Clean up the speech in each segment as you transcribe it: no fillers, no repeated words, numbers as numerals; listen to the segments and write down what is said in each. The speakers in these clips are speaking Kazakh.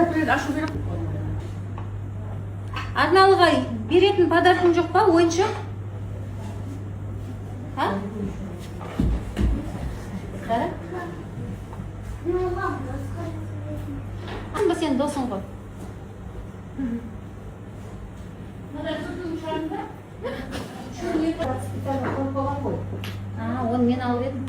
Ашу керек. Арналыға беретін подаркың жоқ па, ойыншық? Ha? Қара? Анба сен досың ғой. Оны мен алып едім.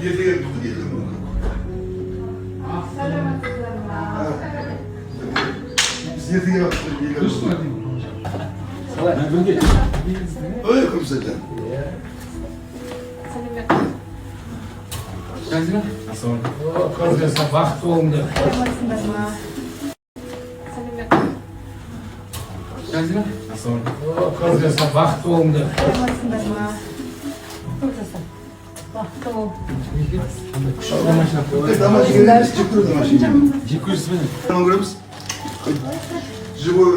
Yerden bunu yedim bunu. Biz yerden yaptık. Ben bunu geç. Öyle kumsacan. Geldin Nasıl oldu? Kız gelsin, vakit oldu. Geldin Nasıl oldu? Kız gelsin, vakit oldu. Живой.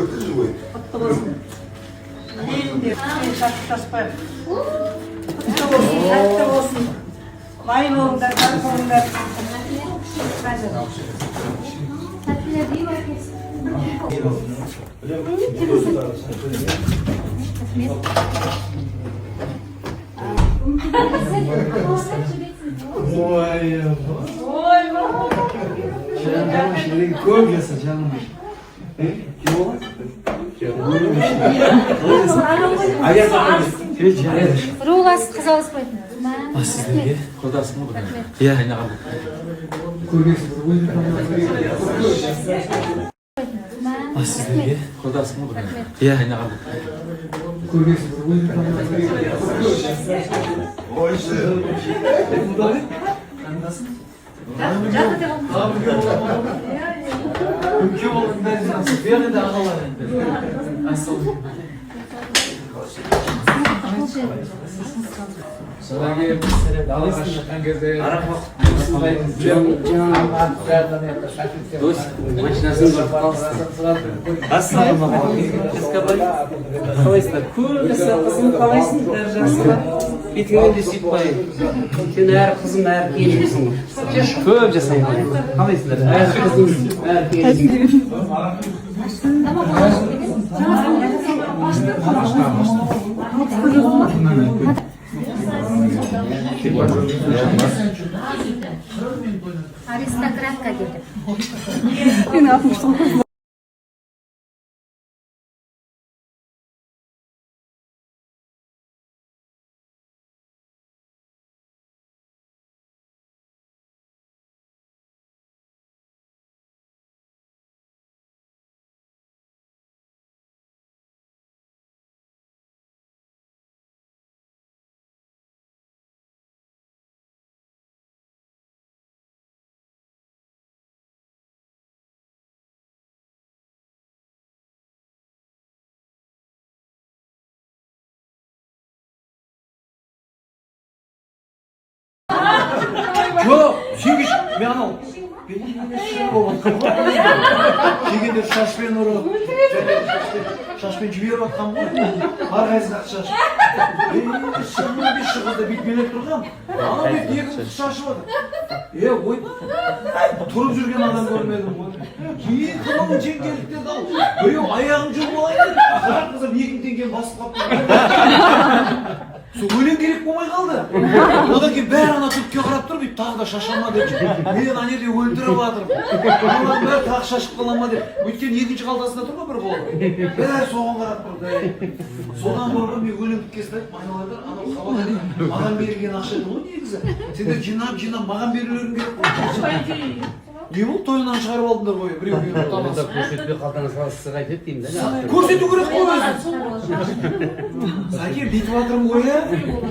Vay bolunlar, var bolunlar. Руғасы қыз алыспайтын. Sizlerge kodası mı? Ya. Sizlerge kodası mı? Ya. O işte. Kim oldu ben nasıl? Bir yerde ağalar. Nasıl oldu? Selagi dalı kaşıktan gezdi. Dost, maşinasını kalsın. Assalamu alaikum. Қалайсыздар? Көбісі қызым қалайсың? Бетіңнен де сөйтпай. Сен әр қызым, әр келінсің. Көп жасаймын. Қалайсыздар? Әр қызым, әр келінсің. Аристократка деді. Yok, şimdi ben al. Benim şey oldu. Şimdi şaşmayın orada. Şaşmayın cibiye bakan bu. Arkadaşlar şaş. Şimdi bir şıkıldı bitmelek durgan. Ama bir diye şaşmadı. Oy. Turup жүрген adam görmedim. Keyin kılımın çengelikte dal. Böyle ayağım cırmalaydı. Akırak kızım yekin tengen basıp kaptı. Өлең керек болмай қалды. Одан кейін бәрі ана түпке қарап тұр дейді, тағы да шашалма деп. Мен ана жерде өлтіріп жатырмын. Аналардың бәрі тағы шашып қала ма деп. Өйткені екінші қалтасында тұр ғой бір қолы. Бәрі соған қарап тұр. Содан көрген мен өлең кесіп айтып, айналарда анау хабарда дейді, маған берілген ақша еді ғой негізі. Сендер жинап маған берулерің керек қой. Не болды, тойынан шығарып алдыңдар ғой, біреу ұтамыз. Көрсетпей қалтаңыз қалсыз қайтып деймін да. Көрсету керек қой өзі. Сәке бүйтіп жатырмын ғой я,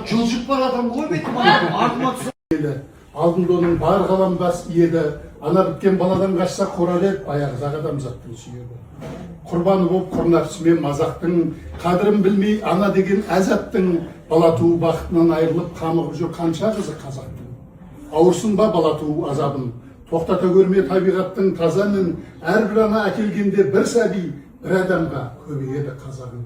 жылжып бара жатырмын ғой бүйтіп артыма түсіп. Алдында оның бар қалам бас еді, ана біткен баладан қашса қорар еді, баяғы зақ адамзаттың сүйегі. Құрбаны болып құр нәпсімен мазақтың, қадірін білмей ана деген әзаттың, бала туу бақытынан айырылып қамығып жүр қанша қызы қазақтың. Ауырсын ба бала туу азабын, тоқтата көрме табиғаттың таза үнін, әрбір ана әкелгенде бір сәби бір адамға көбейеді қазағың.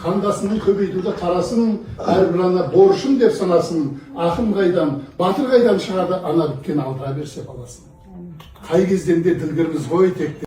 Қандасының көбейтуді қарасын, әрбір ана борышым деп санасын, ақын қайдан, батыр қайдан шығады, ана біткен алдыра берсе баласын. Қай кезден де ділгірміз ғой текте.